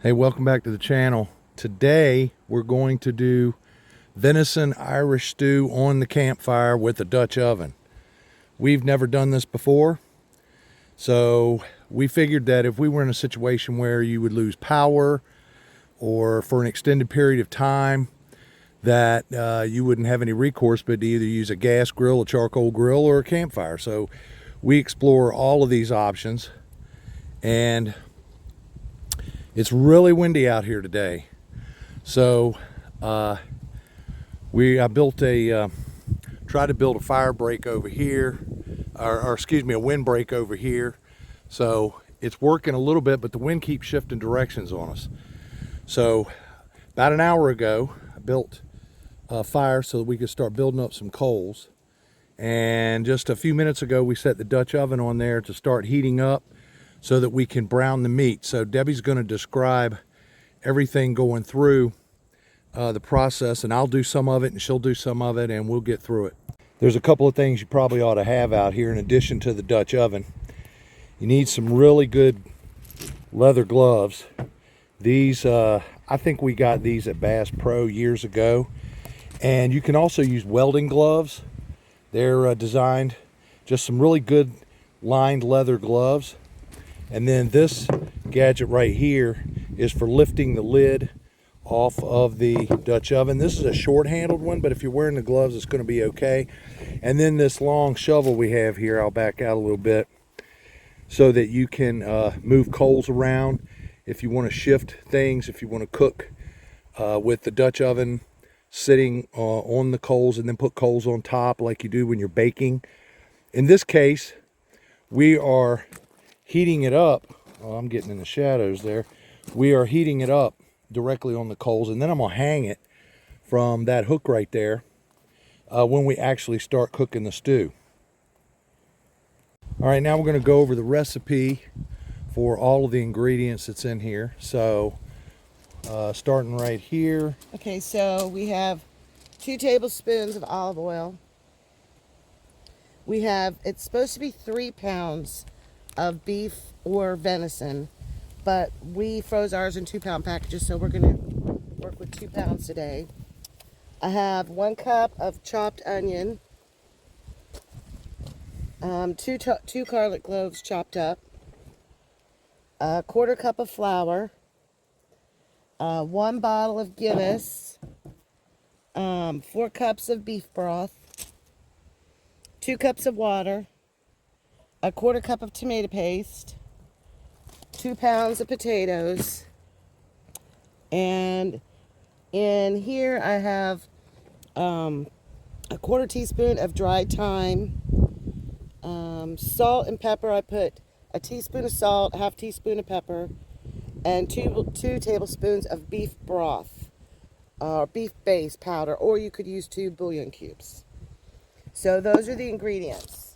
Hey, welcome back to the channel. Today we're going to do venison Irish stew on the campfire with a Dutch oven. We've never done this before, so we figured that if we were in a situation where you would lose power or for an extended period of time, that you wouldn't have any recourse but to either use a gas grill, a charcoal grill, or a campfire. So we explore all of these options, and it's really windy out here today. So I tried to build a fire break over here, or excuse me, a wind break over here. So it's working a little bit, but the wind keeps shifting directions on us. So about an hour ago, I built a fire so that we could start building up some coals. And just a few minutes ago, we set the Dutch oven on there to start heating up so that we can brown the meat. So Debbie's going to describe everything going through the process, and I'll do some of it and she'll do some of it, and we'll get through it. There's a couple of things you probably ought to have out here in addition to the Dutch oven. You need some really good leather gloves. These, I think we got these at Bass Pro years ago. And you can also use welding gloves. They're designed, just some really good lined leather gloves. And then this gadget right here is for lifting the lid off of the Dutch oven. This is a short-handled one, but if you're wearing the gloves, it's going to be okay. And then this long shovel we have here, I'll back out a little bit, so that you can move coals around if you want to shift things, if you want to cook with the Dutch oven sitting on the coals and then put coals on top like you do when you're baking. In this case, we are heating it up. Oh, I'm getting in the shadows there. We are heating it up directly on the coals, and then I'm gonna hang it from that hook right there when we actually start cooking the stew. All right, now we're gonna go over the recipe for all of the ingredients that's in here. So starting right here. Okay, so we have 2 tablespoons of olive oil. We have, it's supposed to be 3 pounds of beef or venison, but we froze ours in 2-pound packages, so we're going to work with 2 pounds today. I have 1 cup of chopped onion, 2 garlic cloves chopped up, a 1/4 cup of flour, 1 bottle of Guinness, 4 cups of beef broth, 2 cups of water, a 1/4 cup of tomato paste, 2 pounds of potatoes, and in here I have a 1/4 teaspoon of dried thyme, salt and pepper. I put a teaspoon of salt, 1/2 teaspoon of pepper, and 2 tablespoons of beef broth, or beef base powder, or you could use 2 bouillon cubes. So those are the ingredients.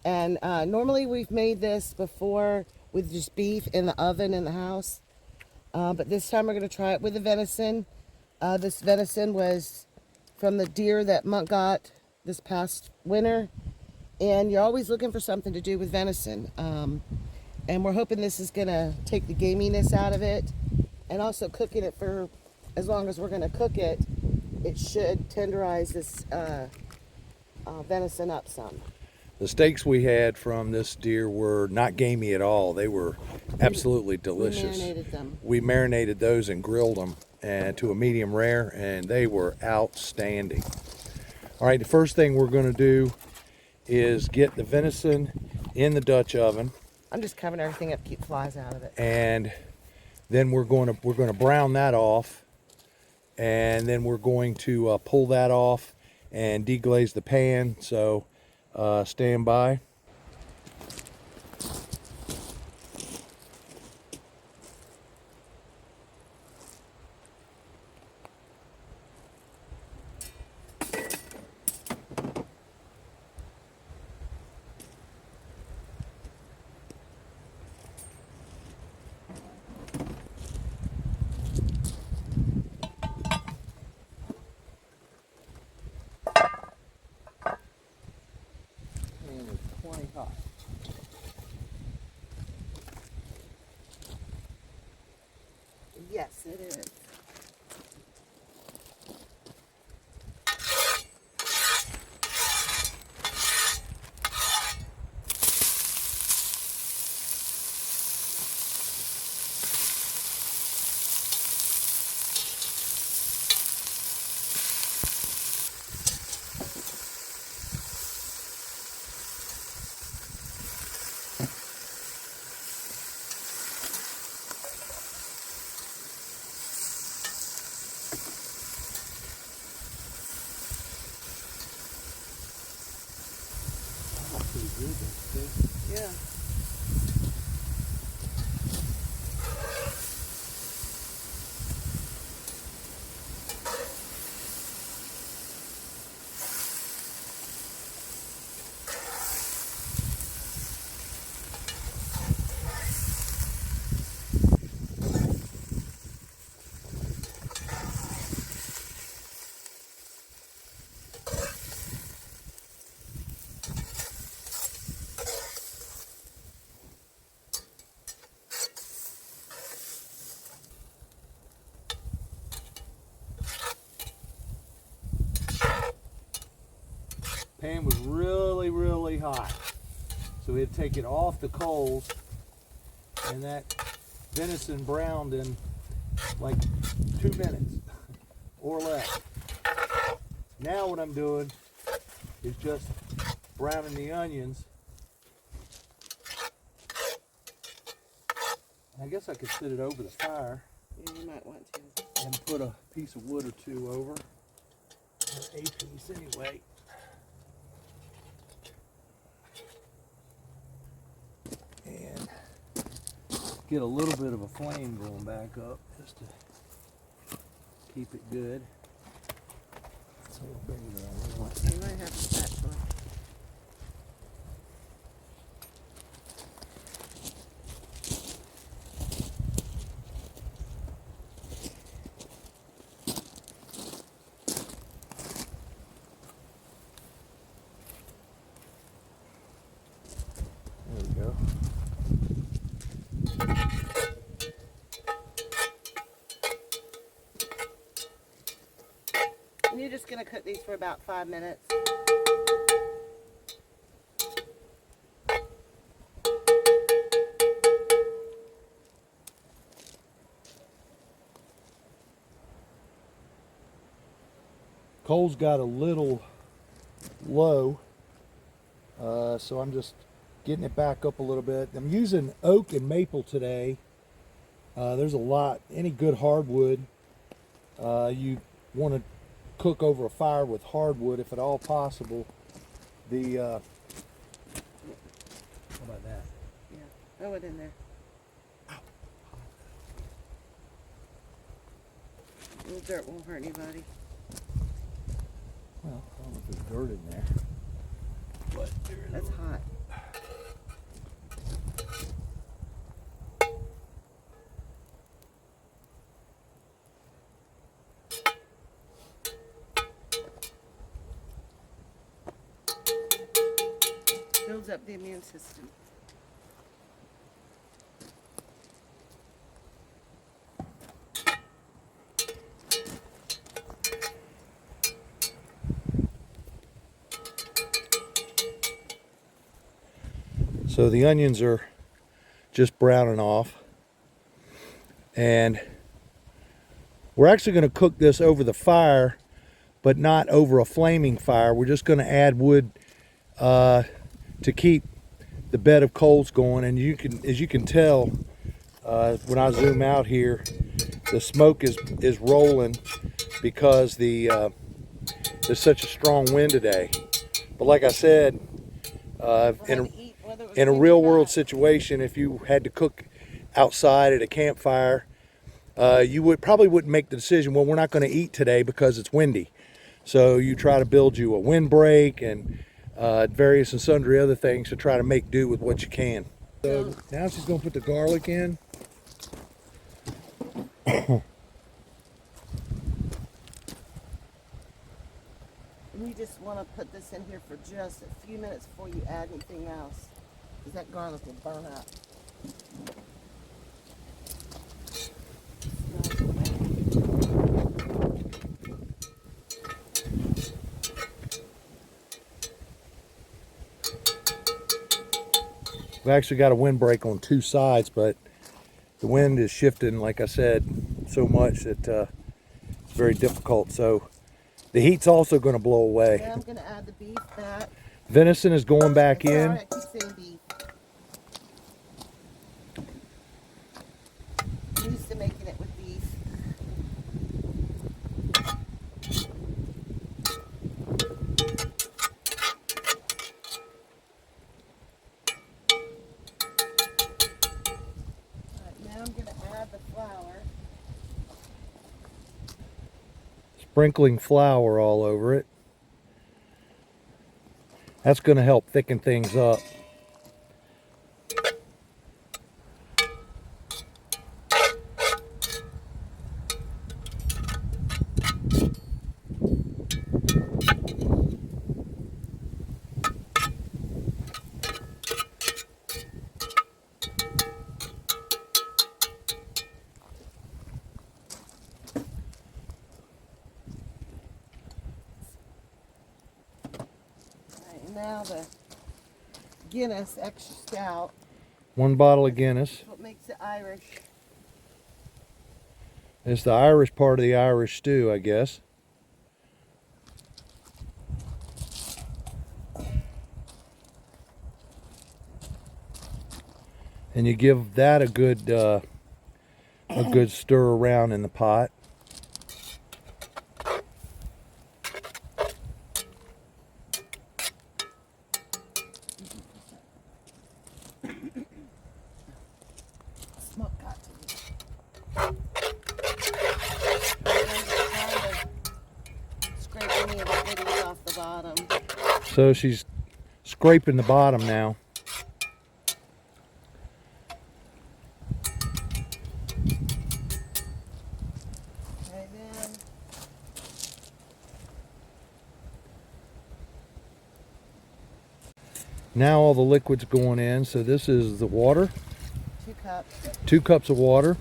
And normally we've made this before with just beef in the oven in the house. But this time we're going to try it with the venison. This venison was from the deer that Monk got this past winter. And you're always looking for something to do with venison. And we're hoping this is going to take the gaminess out of it. And also cooking it for, as long as we're going to cook it, it should tenderize this venison up some. The steaks we had from this deer were not gamey at all. They were absolutely delicious. We marinated them. We marinated those and grilled them to a medium rare, and they were outstanding. All right, the first thing we're going to do is get the venison in the Dutch oven. I'm just covering everything up to keep flies out of it. And then we're going to brown that off, and then we're going to pull that off and deglaze the pan. So stand by. It is. Pretty good, that's Yeah. Pan was really hot, so we had to take it off the coals, and that venison browned in like 2 minutes or less. Now what I'm doing is just browning the onions. I guess I could sit it over the fire Yeah, you might want to. and put a piece of wood or two over, a piece anyway. And get a little bit of a flame going back up just to keep it good. It's a little bigger than I want. You might have a spatula. There we go. And you're just going to cook these for about 5 minutes. Coals got a little low, so I'm just getting it back up a little bit. I'm using oak and maple today. There's a lot, any good hardwood, you want to cook over a fire with hardwood if at all possible. How about that? Yeah, throw it in there. A little dirt won't hurt anybody. Well, I don't know if there's dirt in there, but there is. That's hot. Builds up the immune system. So the onions are just browning off, and we're actually going to cook this over the fire, but not over a flaming fire. We're just going to add wood to keep the bed of coals going. And you can, as you can tell, when I zoom out here, the smoke is rolling because there's such a strong wind today. But like I said, in a real world situation, if you had to cook outside at a campfire, you probably wouldn't make the decision, well, we're not going to eat today because it's windy. So you try to build you a windbreak and various and sundry other things to try to make do with what you can. So now she's going to put the garlic in. You just want to put this in here for just a few minutes before you add anything else, because that garlic will burn up. Smells We've actually got a windbreak on 2 sides, but the wind is shifting, like I said, so much that it's very difficult. So the heat's also going to blow away. Now I'm going to add the beef back. Venison is going back Sorry, in. I keep saying beef. I'm used to making it with beef. Alright, now I'm going to add the flour. Sprinkling flour all over it. That's going to help thicken things up. Now the Guinness extra stout. 1 bottle of Guinness. What makes it Irish. It's the Irish part of the Irish stew, I guess. And you give that a good stir around in the pot. Smoke got to me. Scrape any of the goodies off the bottom. So she's scraping the bottom now. Okay, then Now all the liquid's going in. So this is the water. 2 cups. 2 cups of water.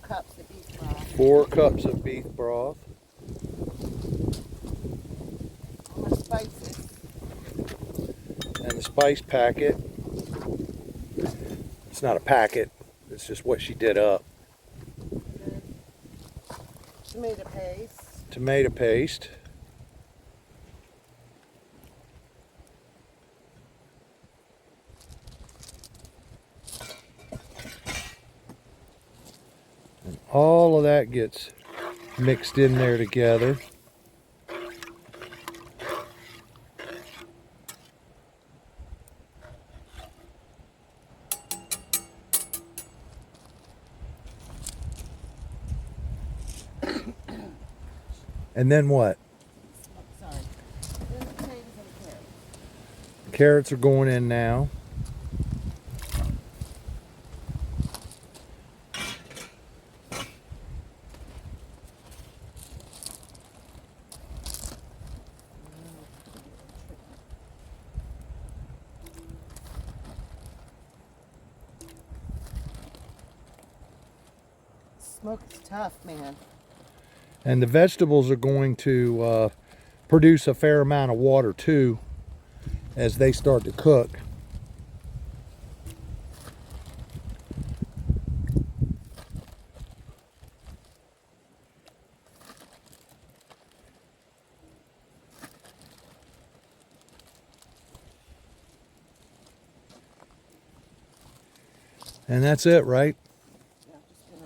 Cups of beef broth. 4 cups of beef broth. All my spices. And the spice packet. It's not a packet, it's just what she did up. Tomato paste. Tomato paste. And all of that gets mixed in there together. And then what? Sorry. Then the potatoes and the carrots. Carrots are going in now. Smoke is tough, man. And the vegetables are going to produce a fair amount of water too as they start to cook. And that's it, right? Yeah, just gonna...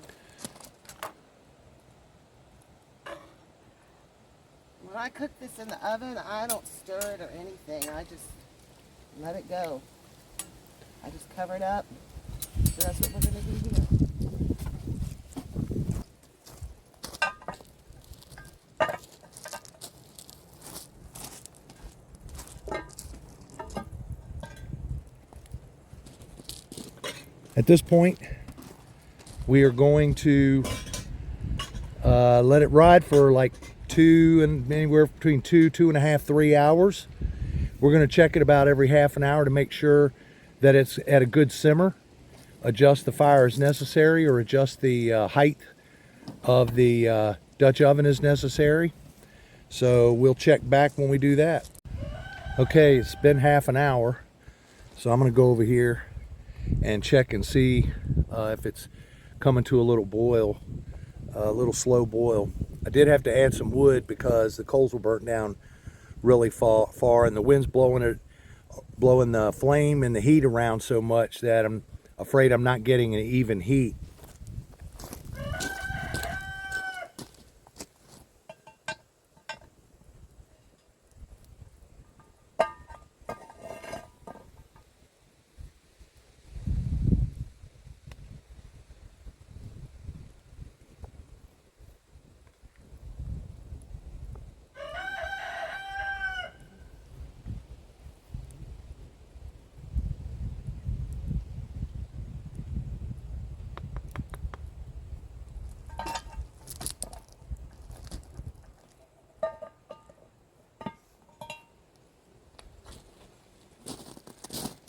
When I cook this in the oven, I don't stir it or anything. I just let it go. I just cover it up. So that's what we're going to do here. At this point, we are going to let it ride for like anywhere between 2.5, 3 hours. We're going to check it about every half an hour to make sure that it's at a good simmer. adjust the fire as necessary or adjust the height of the Dutch oven as necessary. So we'll check back when we do that. Okay, it's been half an hour, so I'm going to go over here and check and see if it's coming to a little boil, a little slow boil. I did have to add some wood because the coals were burnt down really far, and the wind's blowing the flame and the heat around so much that I'm afraid I'm not getting an even heat.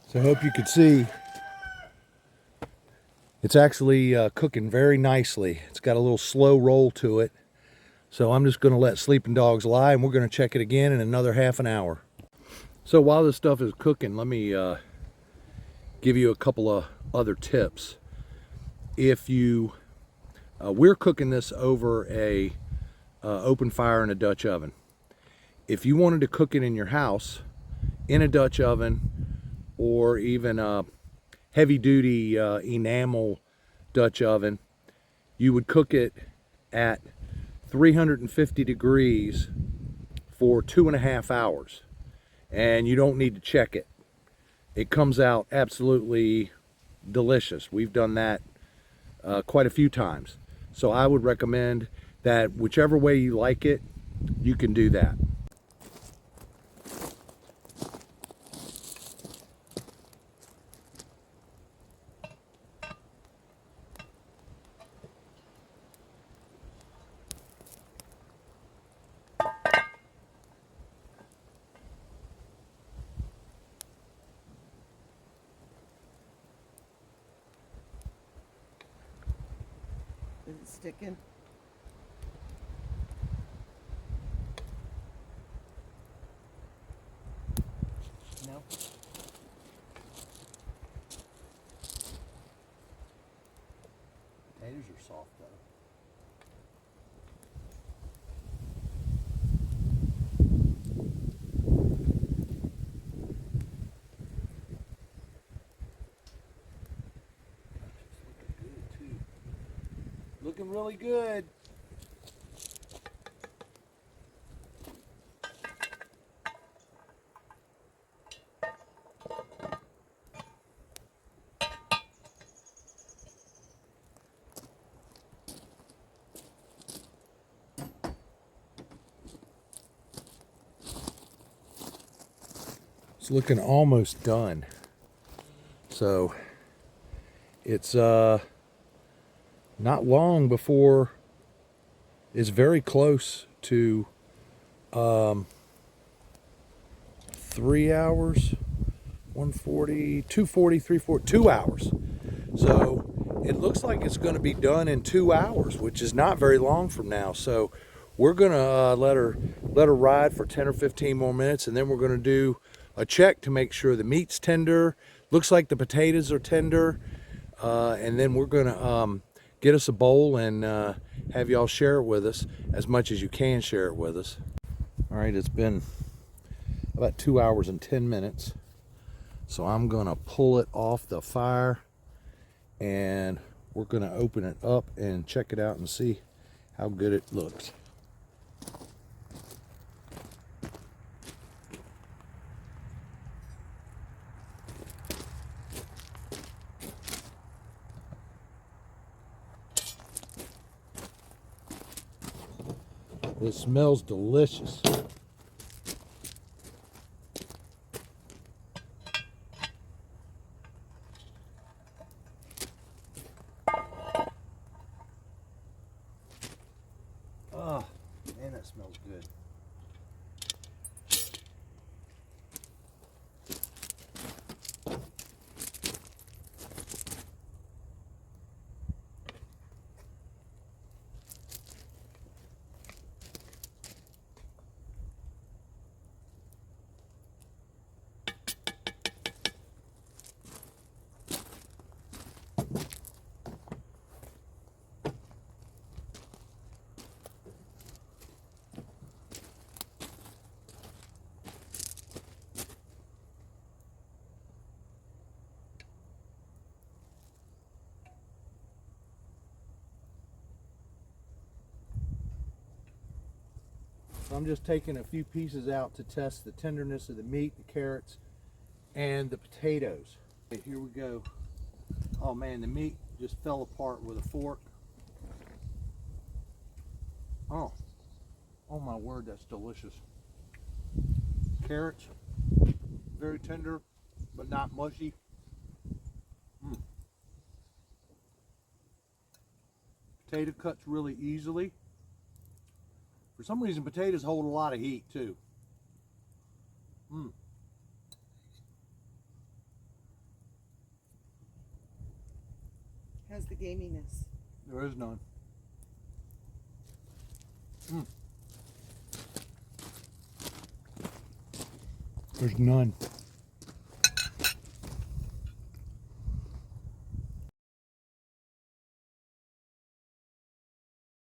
So I hope you could see it's actually cooking very nicely. It's got a little slow roll to it. So I'm just going to let sleeping dogs lie, and we're going to check it again in another half an hour. So while this stuff is cooking, let me give you a couple of other tips. If you, we're cooking this over a open fire in a Dutch oven. If you wanted to cook it in your house in a Dutch oven, or even a heavy-duty enamel Dutch oven, you would cook it at 350 degrees for 2.5 hours, and you don't need to check it. It comes out absolutely delicious. We've done that quite a few times. So I would recommend that whichever way you like it, you can do that. Is it sticking? No. Potatoes are soft though. Looking really good. It's looking almost done. So it's not long before it's very close to 3 hours, 140, 240, 340, 2 hours. So it looks like it's going to be done in 2 hours, which is not very long from now. So we're going to let her ride for 10 or 15 more minutes, and then we're going to do a check to make sure the meat's tender. Looks like the potatoes are tender, and then we're going to get us a bowl and have y'all share it with us as much as you can share it with us. All right, it's been about 2 hours and 10 minutes. So I'm gonna pull it off the fire, and we're gonna open it up and check it out and see how good it looks. It smells delicious. Oh, man, that smells good. So I'm just taking a few pieces out to test the tenderness of the meat, the carrots, and the potatoes. Okay, here we go. Oh man, the meat just fell apart with a fork. Oh, oh my word, that's delicious. Carrots, very tender, but not mushy. Potato cuts really easily. For some reason, potatoes hold a lot of heat too. How's the gaminess? There is none. There's none.